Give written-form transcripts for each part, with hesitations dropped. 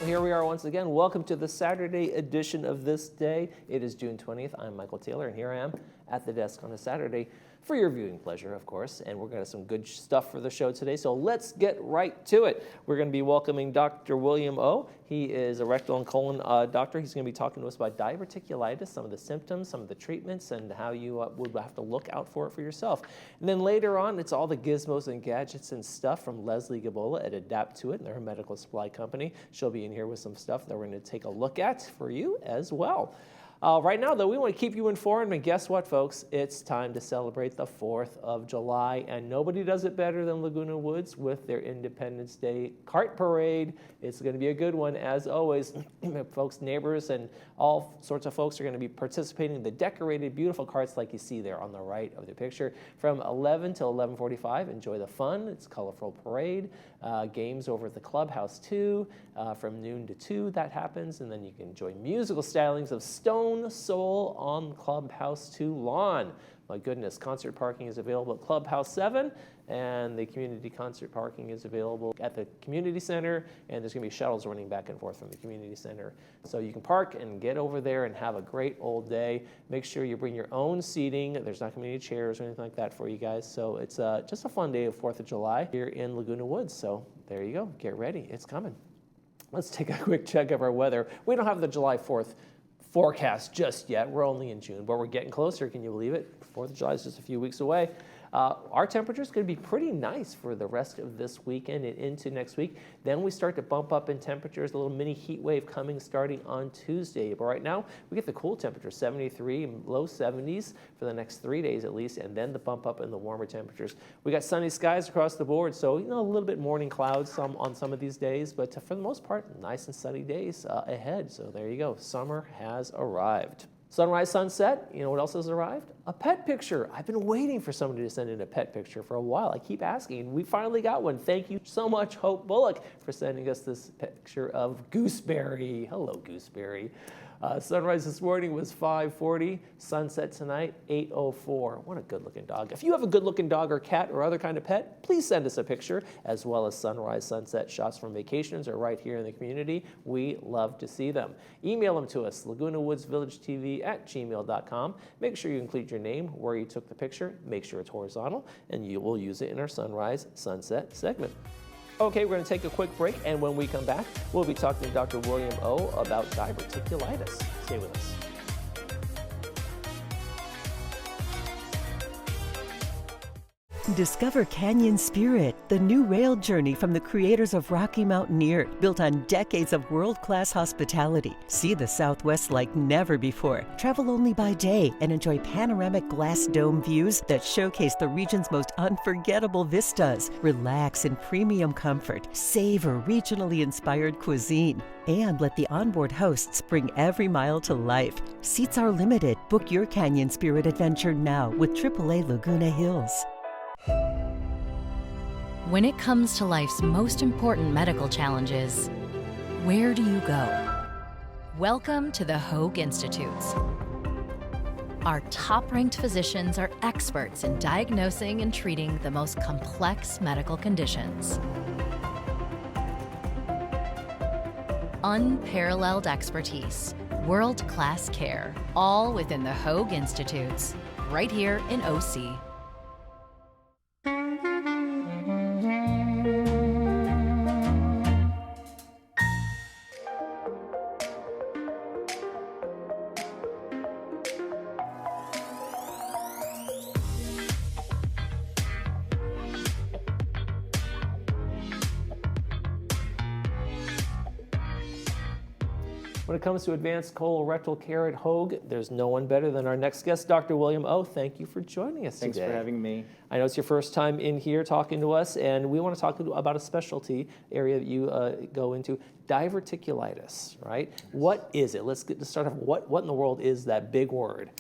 Here we are once again. Welcome to the Saturday edition of This Day. It is June 20th. I'm Michael Taylor, and here I am at the desk on a Saturday for your viewing pleasure, of course. And we're going to have some good stuff for the show today, so let's get right to it. We're going to be welcoming Dr. William O. He is a rectal and colon doctor. He's going to be talking to us about diverticulitis, some of the symptoms, some of the treatments, and how you would have to look out for it for yourself. And then later on, it's all the gizmos and gadgets and stuff from Leslie Gabola at Adapt to It, and they're a medical supply company. She'll be in here with some stuff that we're going to take a look at for you as well. Right now, though, we want to keep you informed, and guess what, folks? It's time to celebrate the 4th of July, and nobody does it better than Laguna Woods with their Independence Day cart parade. It's going to be a good one, as always. Folks, neighbors, and all sorts of folks are going to be participating in the decorated, beautiful carts like you see there on the right of the picture. From 11 till 11:45, enjoy the fun. It's a colorful parade. Games over at the clubhouse, too. From noon to 2, that happens, and then you can enjoy musical stylings of Stone Soul on Clubhouse 2 lawn. My goodness, concert parking is available at Clubhouse 7, and the community concert parking is available at the community center, and there's going to be shuttles running back and forth from the community center. So you can park and get over there and have a great old day. Make sure you bring your own seating. There's not going to be any chairs or anything like that for you guys. So it's just a fun day of 4th of July here in Laguna Woods. So there you go. Get ready. It's coming. Let's take a quick check of our weather. We don't have the July 4th forecast just yet. We're only in June, but we're getting closer. Can you believe it? 4th of July is just a few weeks away. Our temperature is going to be pretty nice for the rest of this weekend and into next week. Then we start to bump up in temperatures, a little mini heat wave coming starting on Tuesday. But right now, we get the cool temperature, 73, low 70s for the next 3 days at least, and then the bump up in the warmer temperatures. We got sunny skies across the board, so a little bit morning clouds on some of these days, but for the most part, nice and sunny days ahead. So there you go. Summer has arrived. Sunrise, sunset, you know what else has arrived? A pet picture. I've been waiting for somebody to send in a pet picture for a while. I keep asking. We finally got one. Thank you so much, Hope Bullock, for sending us this picture of Gooseberry. Hello, Gooseberry. Sunrise this morning was 5:40. Sunset tonight, 8:04. What a good-looking dog. If you have a good-looking dog or cat or other kind of pet, please send us a picture, as well as sunrise, sunset shots from vacations or right here in the community. We love to see them. Email them to us, lagunawoodsvillagetv@gmail.com. Make sure you include your name, where you took the picture, make sure it's horizontal, and you will use it in our sunrise, sunset segment. Okay, we're going to take a quick break, and when we come back, we'll be talking to Dr. William O. about diverticulitis. Stay with us. Discover Canyon Spirit, the new rail journey from the creators of Rocky Mountaineer, built on decades of world-class hospitality. See the Southwest like never before. Travel only by day and enjoy panoramic glass dome views that showcase the region's most unforgettable vistas. Relax in premium comfort. Savor regionally inspired cuisine. And let the onboard hosts bring every mile to life. Seats are limited. Book your Canyon Spirit adventure now with AAA Laguna Hills. When it comes to life's most important medical challenges, where do you go? Welcome to the Hoag Institutes. Our top-ranked physicians are experts in diagnosing and treating the most complex medical conditions. Unparalleled expertise, world-class care, all within the Hoag Institutes, right here in OC. When it comes to advanced colorectal care at Hoag, there's no one better than our next guest, Dr. William O. Thank you for joining us today. Thanks for having me. I know it's your first time in here talking to us, and we want to talk about a specialty area that you go into, diverticulitis, right? What is it? Let's start off. What in the world is that big word?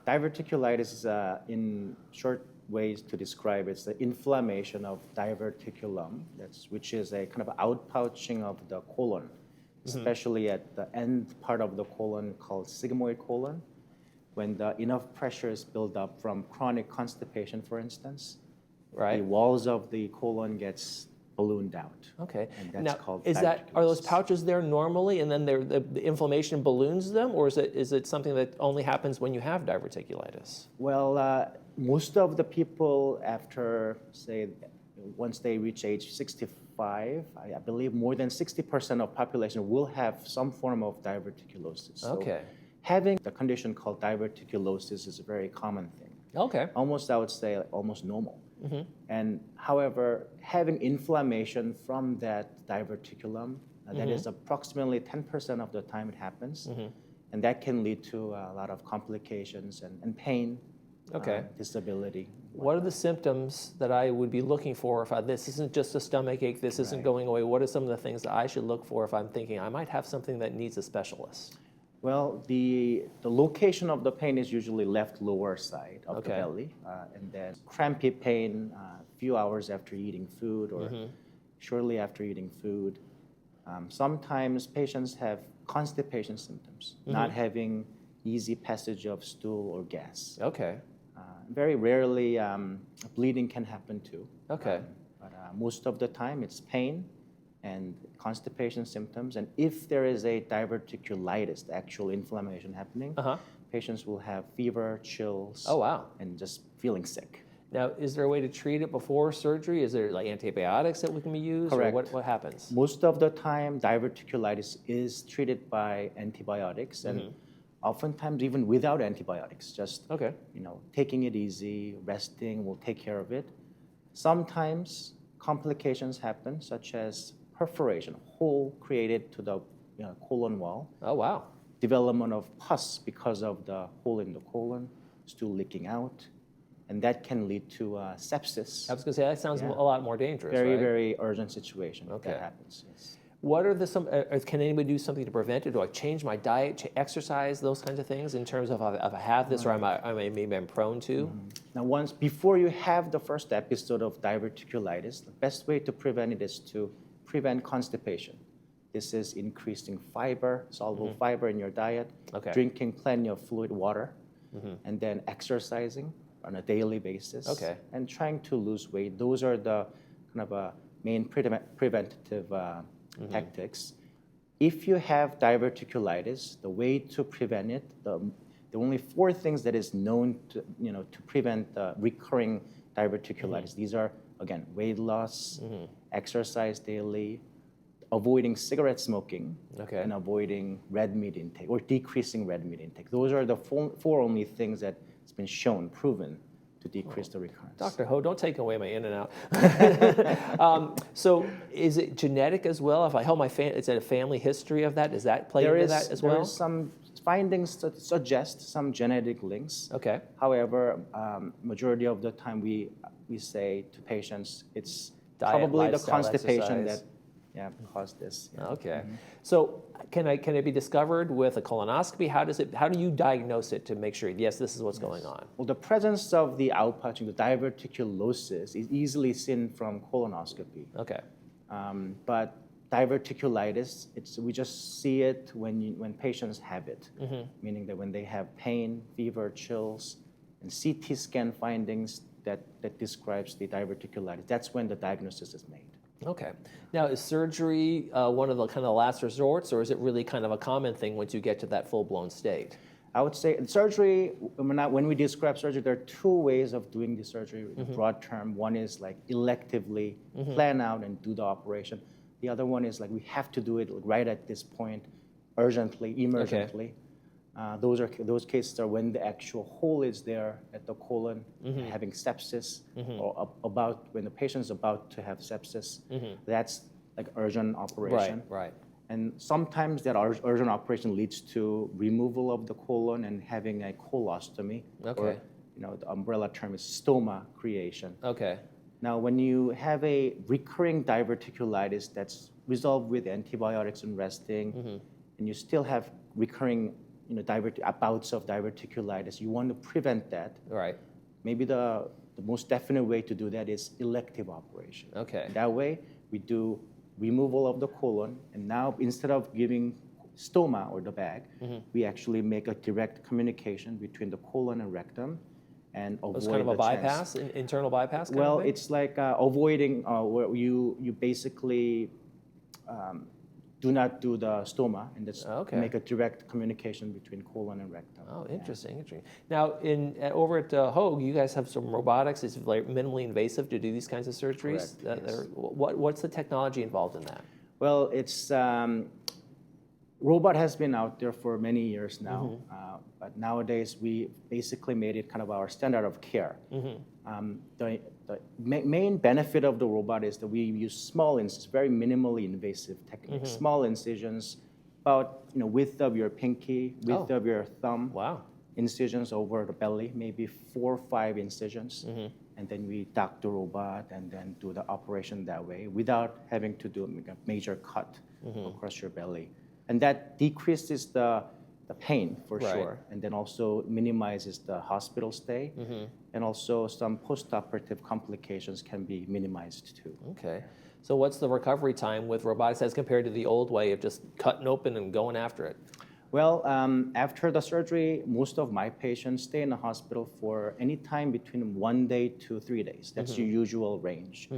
Diverticulitis is, in short ways to describe it, it's the inflammation of diverticulum, which is a kind of outpouching of the colon, especially at the end part of the colon called sigmoid colon. When enough pressure is built up from chronic constipation, for instance, the walls of the colon gets ballooned out. Okay. And that's Now, called are those diverticulosis. pouches there normally, and then the inflammation balloons them, or is it something that only happens when you have diverticulitis? Well, most of the people after, say, once they reach age 65, I believe more than 60% of population will have some form of diverticulosis. So Okay. having the condition called diverticulosis is a very common thing. Okay. Almost, I would say, almost normal. And however, having inflammation from that diverticulum, that is approximately 10% of the time it happens. And that can lead to a lot of complications and pain, Okay. disability. What are the symptoms that I would be looking for if this isn't just a stomach ache, this isn't going away? What are some of the things that I should look for if I'm thinking I might have something that needs a specialist? Well, the location of the pain is usually left lower side of the Okay. belly, and then crampy pain a few hours after eating food or shortly after eating food. Sometimes patients have constipation symptoms, not having easy passage of stool or gas. Okay. Very rarely, bleeding can happen too. Okay. But most of the time, it's pain and constipation symptoms. And if there is a diverticulitis, the actual inflammation happening, patients will have fever, chills, Oh, wow. and just feeling sick. Now, is there a way to treat it before surgery? Is there like antibiotics that we can be used? Correct. Or what happens? Most of the time, diverticulitis is treated by antibiotics, and oftentimes even without antibiotics. Just Okay. taking it easy, resting will take care of it. Sometimes complications happen, such as perforation, hole created to the colon wall, Oh, wow. development of pus because of the hole in the colon, stool leaking out, and that can lead to sepsis. I was going to say, that sounds a lot more dangerous, Very, right? very urgent situation if Okay. that happens. Yes. What are can anybody do something to prevent it? Do I change my diet, exercise, those kinds of things in terms of if I have this or maybe I'm prone to? Now, before you have the first episode of diverticulitis, the best way to prevent it is to prevent constipation. This is increasing fiber, soluble fiber in your diet, Okay. drinking plenty of fluid water, and then exercising on a daily basis, Okay. and trying to lose weight. Those are the kind of main preventative tactics. If you have diverticulitis, the way to prevent it, the only 4 things that is known to prevent recurring diverticulitis. These are, again, weight loss, exercise daily, avoiding cigarette smoking, Okay. and avoiding red meat intake or decreasing red meat intake. Those are the 4 only things that it's been shown, proven to decrease the recurrence. Dr. Ho, don't take away my in and out. So is it genetic as well? If I hold is it a family history of that? Does that play into that as well? There is some findings that suggest some genetic links. Okay. However, majority of the time we say to patients it's Diet, probably the lifestyle, constipation exercise. that caused this. Yeah. Okay. So can it be discovered with a colonoscopy? How do you diagnose it to make sure, yes, this is what's going on? Well, the presence of the outpouching, the diverticulosis, is easily seen from colonoscopy. Okay. But diverticulitis, we just see it when patients have it, meaning that when they have pain, fever, chills, and CT scan findings that describes the diverticulitis. That's when the diagnosis is made. Okay. Now, is surgery one of the kind of last resorts, or is it really kind of a common thing once you get to that full-blown state? I would say surgery, when we describe surgery, there are 2 ways of doing the surgery in broad term. One is like electively plan out and do the operation. The other one is like we have to do it right at this point, urgently, emergently. Those cases are when the actual hole is there at the colon, having sepsis, or when the patient is about to have sepsis. That's like urgent operation. Right. And sometimes that urgent operation leads to removal of the colon and having a colostomy. Okay. Or, the umbrella term is stoma creation. Okay. Now, when you have a recurring diverticulitis that's resolved with antibiotics and resting, and you still have recurring bouts of diverticulitis, you want to prevent that. Right. Maybe the most definite way to do that is elective operation. Okay. That way, we do removal of the colon, and now instead of giving stoma or the bag, we actually make a direct communication between the colon and rectum, and avoid It's kind of a the chance. bypass, internal bypass kind Well, of thing? it's like avoiding where you basically do not do the stoma, and that's Okay. make a direct communication between colon and rectum. Oh, interesting, interesting. Now, over at Hoag, you guys have some robotics. It's like minimally invasive to do these kinds of surgeries. Correct, yes. What's the technology involved in that? Well, it's robot has been out there for many years now, but nowadays we basically made it kind of our standard of care. The main benefit of the robot is that we use small incisions, very minimally invasive techniques. Small incisions, about width of your pinky, width of your thumb. Wow. Incisions over the belly, maybe 4 or 5 incisions, and then we dock the robot and then do the operation that way without having to do a major cut across your belly. And that decreases the pain for Right. sure, and then also minimizes the hospital stay, and also some post-operative complications can be minimized too. Okay. So what's the recovery time with robotics as compared to the old way of just cutting open and going after it? Well, after the surgery, most of my patients stay in the hospital for any time between 1 day to 3 days. That's your usual range.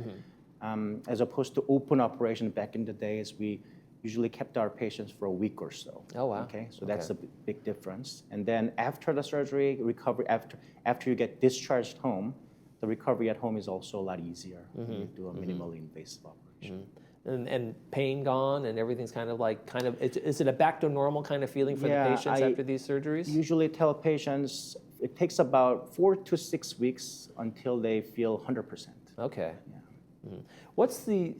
As opposed to open operation back in the days, we usually kept our patients for a week or so. Oh, wow. Okay, so that's a big difference. And then after the surgery, recovery after you get discharged home, the recovery at home is also a lot easier when you do a minimally invasive operation. And pain gone and everything's kind of, is it a back to normal kind of feeling for the patients after these surgeries? Usually tell patients it takes about 4 to 6 weeks until they feel 100%. Okay. What's the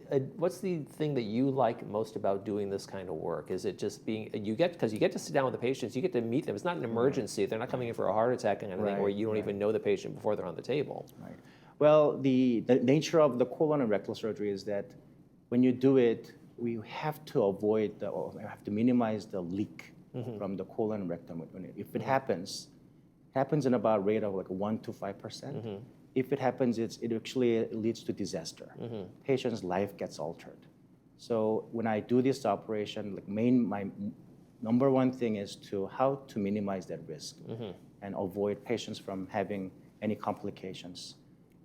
thing that you like most about doing this kind of work? Is it just because you get to sit down with the patients, you get to meet them. It's not an emergency. They're not coming in for a heart attack and anything where you don't even know the patient before they're on the table. Right. Well, the nature of the colon and rectal surgery is that when you do it, we have to minimize the leak from the colon and rectum. If it happens in about a rate of like 1 to 5%. If it happens, it actually leads to disaster. Patient's life gets altered. So when I do this operation, my number one thing is how to minimize that risk and avoid patients from having any complications.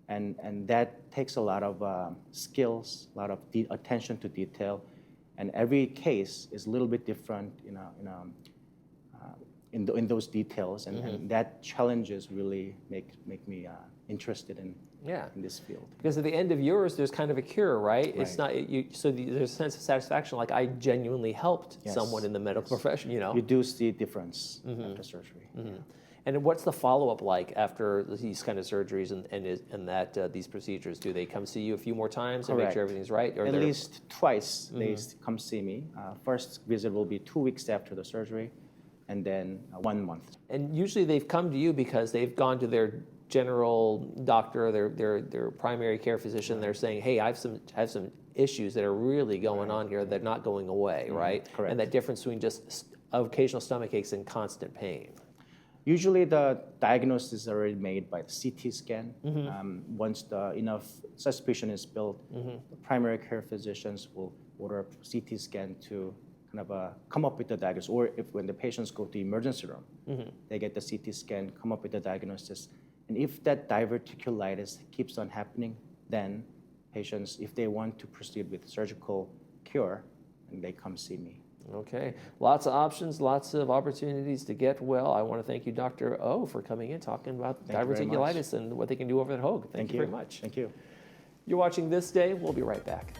And that takes a lot of skills, a lot of attention to detail, and every case is a little bit different, in those details, and that challenges really make me interested in this field. Because at the end of yours, there's kind of a cure, right? It's not there's a sense of satisfaction, like I genuinely helped someone in the medical profession. You do see a difference after surgery. And what's the follow-up like after these kind of surgeries and these procedures? Do they come see you a few more times and make sure everything's right? Or at least twice they come see me. First visit will be 2 weeks after the surgery, and then 1 month. And usually they've come to you because they've gone to their general doctor, their primary care physician. They're saying, "Hey, I have some issues that are really going on here. They're not going away, right?" Correct. And that difference between just occasional stomach aches and constant pain. Usually the diagnosis is already made by the CT scan. Once enough suspicion is built, the primary care physicians will order a CT scan to kind of come up with the diagnosis. Or when the patients go to the emergency room, they get the CT scan, come up with the diagnosis. And if that diverticulitis keeps on happening, then patients, if they want to proceed with surgical cure, and they come see me. Okay, lots of options, lots of opportunities to get well. I want to thank you, Dr. O, for coming in, talking about diverticulitis and what they can do over at Hoag. Thank you very much. Thank you. You're watching This Day. We'll be right back.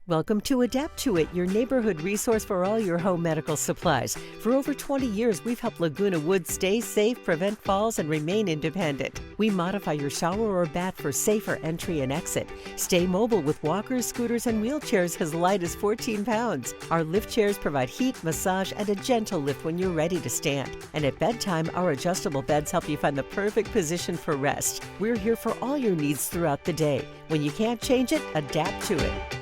Welcome to Adapt to It, your neighborhood resource for all your home medical supplies. For over 20 years, we've helped Laguna Woods stay safe, prevent falls, and remain independent. We modify your shower or bath for safer entry and exit. Stay mobile with walkers, scooters, and wheelchairs as light as 14 pounds. Our lift chairs provide heat, massage, and a gentle lift when you're ready to stand. And at bedtime, our adjustable beds help you find the perfect position for rest. We're here for all your needs throughout the day. When you can't change it, adapt to it.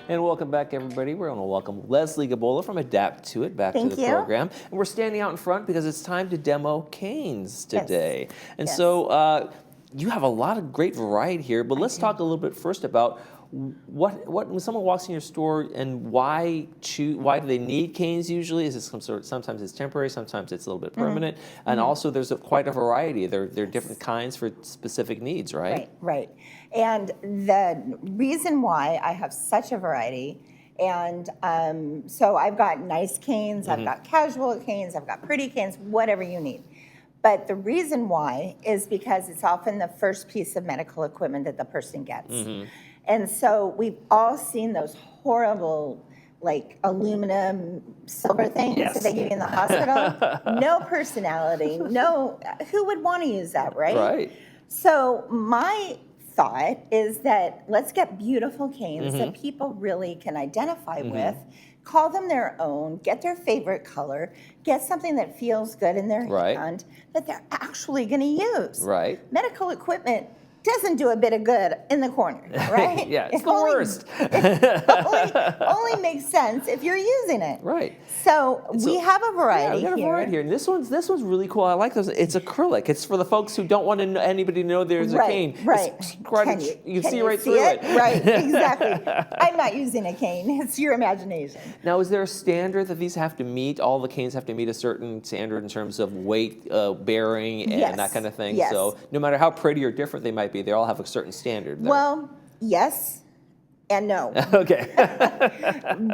And welcome back, everybody. We're going to welcome Leslie Gabola from Adapt to It back to the program. And we're standing out in front because it's time to demo canes today. Yes. And so you have a lot of great variety here, but let's talk a little bit first about what when someone walks in your store and why do they need canes usually? Is this some sort? Sometimes it's temporary, sometimes it's a little bit permanent, and also there's quite a variety. There are different kinds for specific needs, right? Right. And the reason why I have such a variety, and so I've got nice canes, I've got casual canes, I've got pretty canes, whatever you need. But the reason why is because it's often the first piece of medical equipment that the person gets. And so we've all seen those horrible, like aluminum silver things that they give you in the hospital. No personality, who would want to use that, right? Right. So my thought is that let's get beautiful canes that people really can identify with, call them their own, get their favorite color, get something that feels good in their hand that they're actually going to use. Right. Medical equipment doesn't do a bit of good in the corner, right? Yeah, it's the worst. It only makes sense if you're using it. Right. So we have a variety we got a variety here. And this one's really cool. I like those. It's acrylic. It's for the folks who don't want anybody to know there's a cane. Right. You can see right through it. Right, exactly. I'm not using a cane. It's your imagination. Now, is there a standard that these have to meet? All the canes have to meet a certain standard in terms of weight, bearing, and that kind of thing? Yes. So no matter how pretty or different they might be, they all have a certain standard. Well, yes and no. Okay.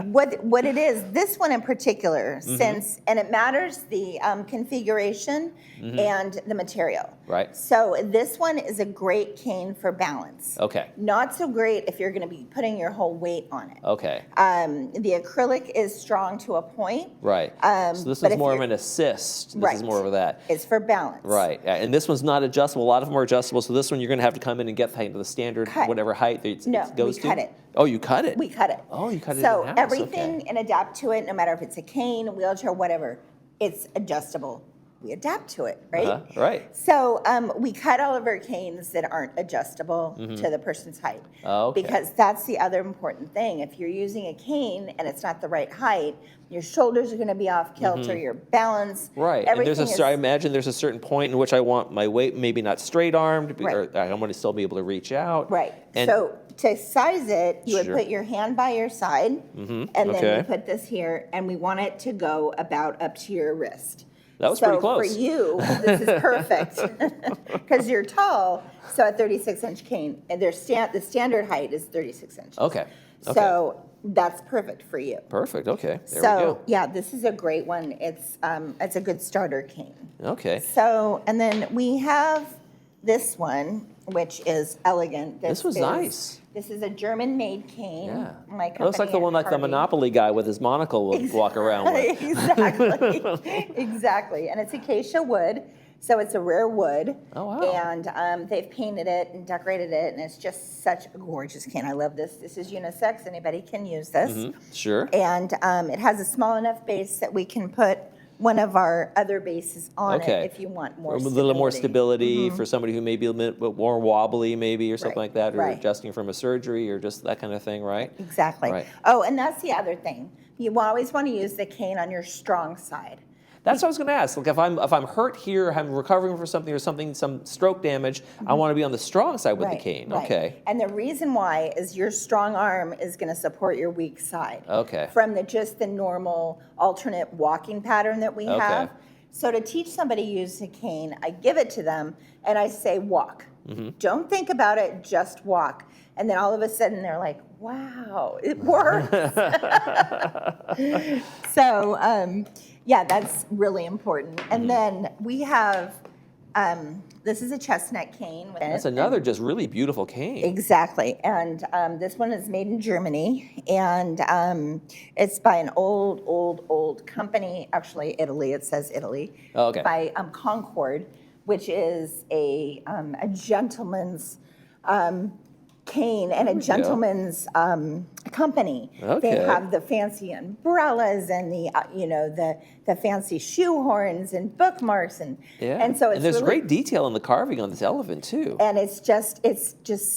What it is, this one in particular, since, and it matters the configuration and the material. Right. So this one is a great cane for balance. Okay. Not so great if you're going to be putting your whole weight on it. Okay. The acrylic is strong to a point. Right. So this is more of an assist. This is more of that. It's for balance. Right. And this one's not adjustable. A lot of them are adjustable. So this one you're going to have to come in and get the standard, whatever height it goes to. No, we cut it. Oh, you cut it? We cut it. Oh, you cut it So in-house. everything and adapt to it, no matter if it's a cane, a wheelchair, whatever, it's adjustable. We adapt to it, right? Right. So we cut all of our canes that aren't adjustable to the person's height. Okay. Because that's the other important thing. If you're using a cane and it's not the right height, your shoulders are going to be off kilter, your balance. Right. And I imagine there's a certain point in which I want my weight maybe not straight armed, or I want to still be able to reach out. Right. And so to size it, you would put your hand by your side, and then we put this here, and we want it to go about up to your wrist. That was pretty close. So for you, this is perfect because you're tall. So a 36-inch cane, and the standard height is 36 inches. Okay. So that's perfect for you. Perfect. Okay. There we go. Yeah, this is a great one. It's a good starter cane. Okay. So, and then we have this one, which is elegant. This was nice. This is a German-made cane. Yeah. My It looks like the company one like the Harvey. Monopoly guy with his monocle will walk around with. Exactly. And it's acacia wood, so it's a rare wood. Oh, wow. And they've painted it and decorated it, and it's just such a gorgeous cane. I love this. This is unisex. Anybody can use this. Sure. And it has a small enough base that we can put one of our other bases on it if you want more stability. A little more stability for somebody who may be a bit more wobbly maybe or something like that, or adjusting from a surgery or just that kind of thing, right? Exactly. Right. Oh, and that's the other thing. You always want to use the cane on your strong side. That's what I was going to ask. Like if I'm hurt here, I'm recovering from something or some stroke damage, I want to be on the strong side with the cane. Right. Okay. And the reason why is your strong arm is going to support your weak side. Okay. From the normal alternate walking pattern that we have. So to teach somebody to use a cane, I give it to them and I say walk. Don't think about it, just walk. And then all of a sudden they're like, wow, it works. So yeah, that's really important. And then we have, this is a chestnut cane. That's another just really beautiful cane. Exactly. And this one is made in Germany. And it's by an old company, actually Italy, it says Italy. Oh, okay. By Concord, which is a gentleman's cane and a gentleman's company. Okay. They have the fancy umbrellas and the the fancy shoehorns and bookmarks and so it's and there's really, great detail in the carving on this elephant too. and it's just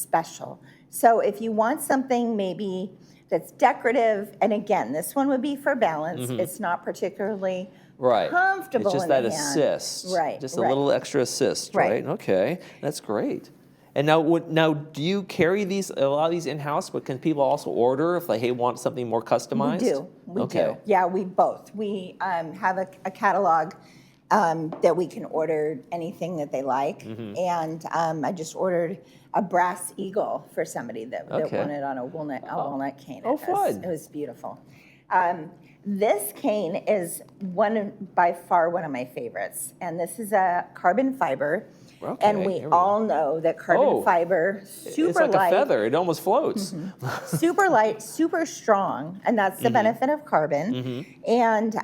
special. So if you want something maybe that's decorative, and again, this one would be for balance. It's not particularly comfortable. It's just in that the hand. assist. Right. Just a little extra assist. Right. Okay. That's great. And now, do you carry a lot of these in-house, but can people also order if they want something more customized? We do. Yeah, we both. We have a catalog that we can order anything that they like. And I just ordered a brass eagle for somebody that wanted on a walnut cane. Oh, fun. It was beautiful. This cane is by far one of my favorites. And this is a carbon fiber. Okay, and we all know that carbon fiber, super it's like light. a feather. It almost floats. Super light, super strong, and that's the benefit of carbon. And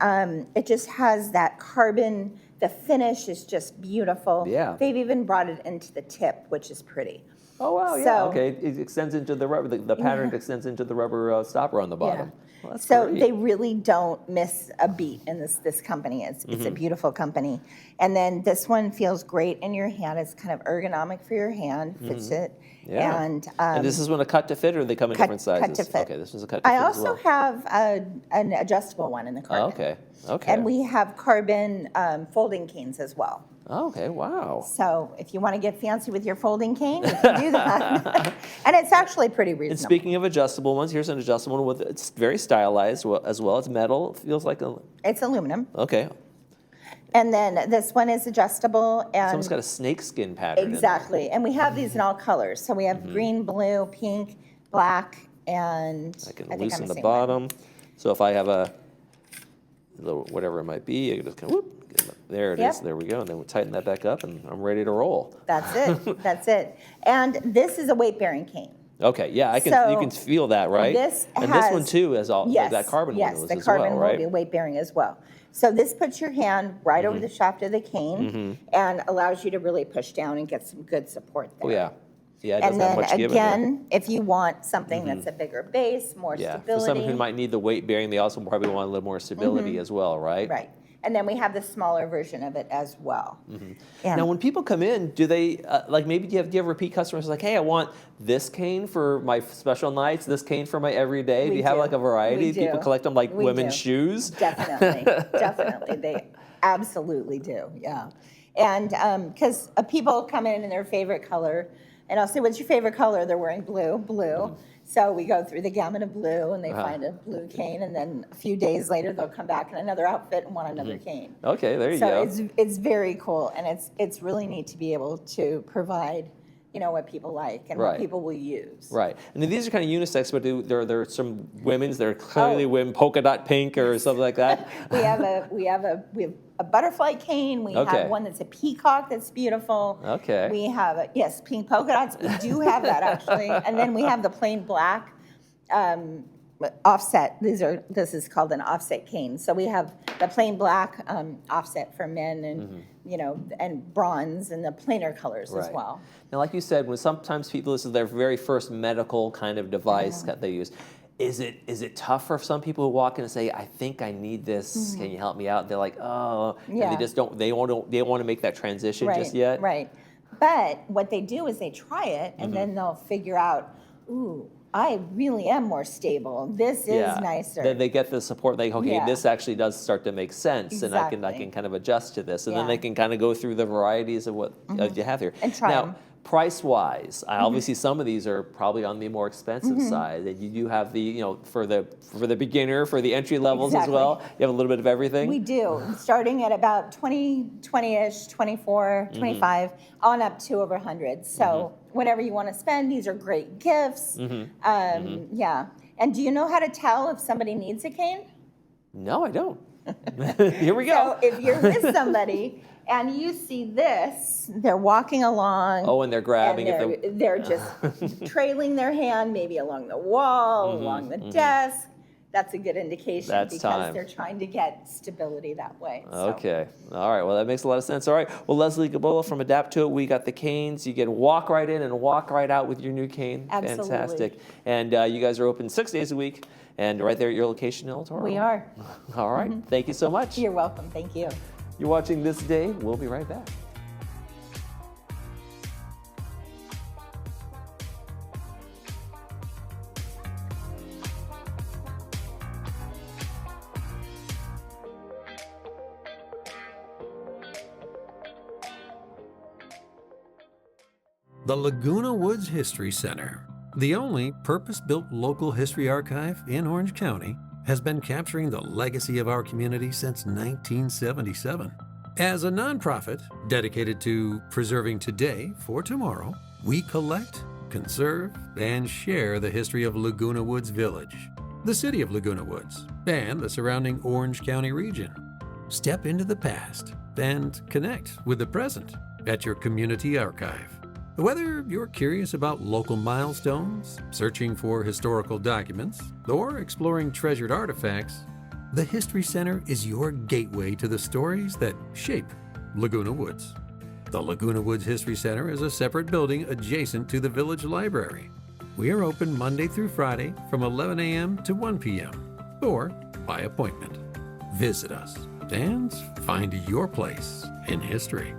it just has that carbon, the finish is just beautiful. Yeah. They've even brought it into the tip, which is pretty. Oh, wow, yeah, So- okay. It extends into the rubber, the pattern extends into the rubber stopper on the bottom. Well, that's So great. they really don't miss a beat in this company. It's a beautiful company. And then this one feels great in your hand. It's kind of ergonomic for your hand, fits it. Yeah. And this is one a cut to fit, or they come in different sizes? cut to fit. Okay, this is a cut to fit I as also well. have an adjustable one in the carbon. Okay, okay. And we have carbon folding canes as well. Okay, wow. So if you want to get fancy with your folding cane, you can do that. And it's actually pretty reasonable. And speaking of adjustable ones, here's an adjustable one it's very stylized as well. It's metal. It feels like a. It's aluminum. Okay. And then this one is adjustable. And It's almost got a snakeskin pattern. exactly. And we have these in all colors. So we have green, blue, pink, black, and I can think loosen I'm the saying right. bottom. So if I have a little whatever it might be, I can just kind of whoop, get it. There it is. Yep. There we go. And then we tighten that back up, and I'm ready to roll. That's it. That's it. And this is a weight-bearing cane. Okay, yeah, you So, can feel that, right? This and has, this one too is all yes, that carbon yes, one was the as carbon well, will right? be weight bearing as well. So this puts your hand right over the shaft of the cane and allows you to really push down and get some good support there. Oh yeah, yeah. It doesn't And have then much give in there. again, if you want something that's a bigger base, more Yeah, for stability. someone who might need the weight bearing, they also probably want a little more stability as well, right? Right. And then we have the smaller version of it as well. And Now, when people come in, do they like maybe do you have repeat customers like, hey, I want this cane for my special nights, this cane for my everyday? Do We you have do. like a variety? We People do. collect them like We women's do. shoes. Definitely, definitely. They absolutely do, yeah. And because people come in their favorite color, and I'll say, what's your favorite color? They're wearing blue, blue. So we go through the gamut of blue, and they find a blue cane, and then a few days later, they'll come back in another outfit and want another cane. Okay, there you So go. it's very cool, and it's really neat to be able to provide, what people like and Right. what people will use. Right, and these are kind of unisex, but there are some women's that are clearly women, polka dot pink or something like that. We have a butterfly cane. We Okay. have one that's a peacock that's beautiful. Okay. We have pink polka dots. We do have that actually, and then we have the plain black offset. This is called an offset cane. So we have the plain black offset for men, and and bronze, and the plainer colors as Right. well. Now, like you said, when sometimes people, this is their very first medical kind of device that they use. Is it tough for some people who walk in and say, I think I need this, can you help me out? They're like, oh, and Yeah. they just don't want to make that transition just yet? Right. But what they do is they try it, and then they'll figure out, ooh, I really am more stable. This is nicer. Then they get the support. They okay, Yeah. this actually does start to make sense, and I can Exactly. kind of adjust to this, and then Yeah. they can kind of go through the varieties of what you have here. And try now, 'em. Price-wise, obviously some of these are probably on the more expensive side. And you do have the, for the beginner, for the entry levels as well. You have a little bit of everything. We do, starting at about 20-ish, 24, 25, on up to over 100. So whatever you want to spend, these are great gifts. Yeah. And do you know how to tell if somebody needs a cane? No, I don't. Here we go. So if you're with somebody and you see this, they're walking along. Oh, and they're grabbing and they're just trailing their hand maybe along the wall, along the desk. That's a good indication because they're trying to get stability that way. Okay. All right. Well, that makes a lot of sense. All right. Well, Leslie Gabola from Adapt to It. We got the canes. You can walk right in and walk right out with your new cane. Absolutely. Fantastic. And you guys are open 6 days a week and right there at your location in El Toro. We are. All right. Thank you so much. You're welcome. Thank you. You're watching This Day. We'll be right back. The Laguna Woods History Center, the only purpose-built local history archive in Orange County, has been capturing the legacy of our community since 1977. As a nonprofit dedicated to preserving today for tomorrow, we collect, conserve, and share the history of Laguna Woods Village, the city of Laguna Woods, and the surrounding Orange County region. Step into the past and connect with the present at your community archive. Whether you're curious about local milestones, searching for historical documents, or exploring treasured artifacts, the History Center is your gateway to the stories that shape Laguna Woods. The Laguna Woods History Center is a separate building adjacent to the Village Library. We are open Monday through Friday from 11 a.m. to 1 p.m. or by appointment. Visit us and find your place in history.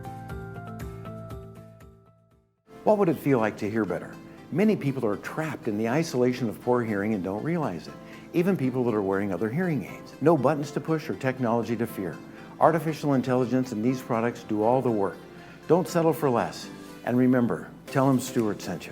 What would it feel like to hear better? Many people are trapped in the isolation of poor hearing and don't realize it. Even people that are wearing other hearing aids. No buttons to push or technology to fear. Artificial intelligence and these products do all the work. Don't settle for less. And remember, tell them Stuart sent you.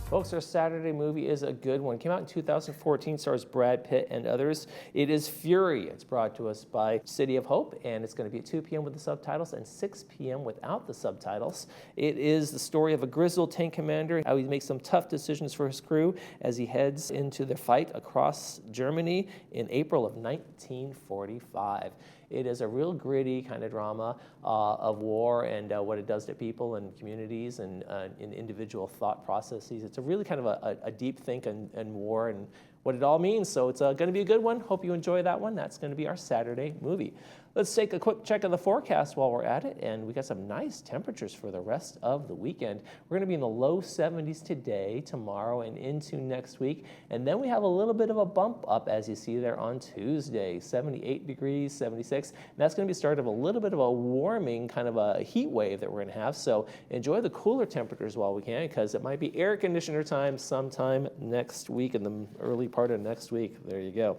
Folks, our Saturday movie is a good one. It came out in 2014, stars Brad Pitt and others. It is Fury. It's brought to us by City of Hope, and it's going to be at 2 p.m. with the subtitles and 6 p.m. without the subtitles. It is the story of a grizzled tank commander, how he makes some tough decisions for his crew as he heads into the fight across Germany in April of 1945. It is a real gritty kind of drama of war and what it does to people and communities and in individual thought processes. It's a really kind of a deep think and war and what it all means. So it's going to be a good one. Hope you enjoy that one. That's going to be our Saturday movie. Let's take a quick check of the forecast while we're at it. And we got some nice temperatures for the rest of the weekend. We're going to be in the low 70s today, tomorrow, and into next week. And then we have a little bit of a bump up, as you see there, on Tuesday, 78 degrees, 76. And that's going to be the start of a little bit of a warming, kind of a heat wave that we're going to have. So enjoy the cooler temperatures while we can, because it might be air conditioner time sometime next week, in the early part of next week. There you go.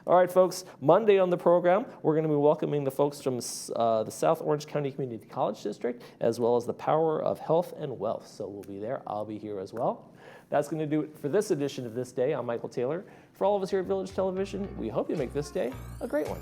All right, folks, Monday on the program, we're going to be welcoming the folks from the South Orange County Community College District, as well as the Power of Health and Wealth. So we'll be there. I'll be here as well. That's going to do it for this edition of This Day. I'm Michael Taylor. For all of us here at Village Television, we hope you make this day a great one.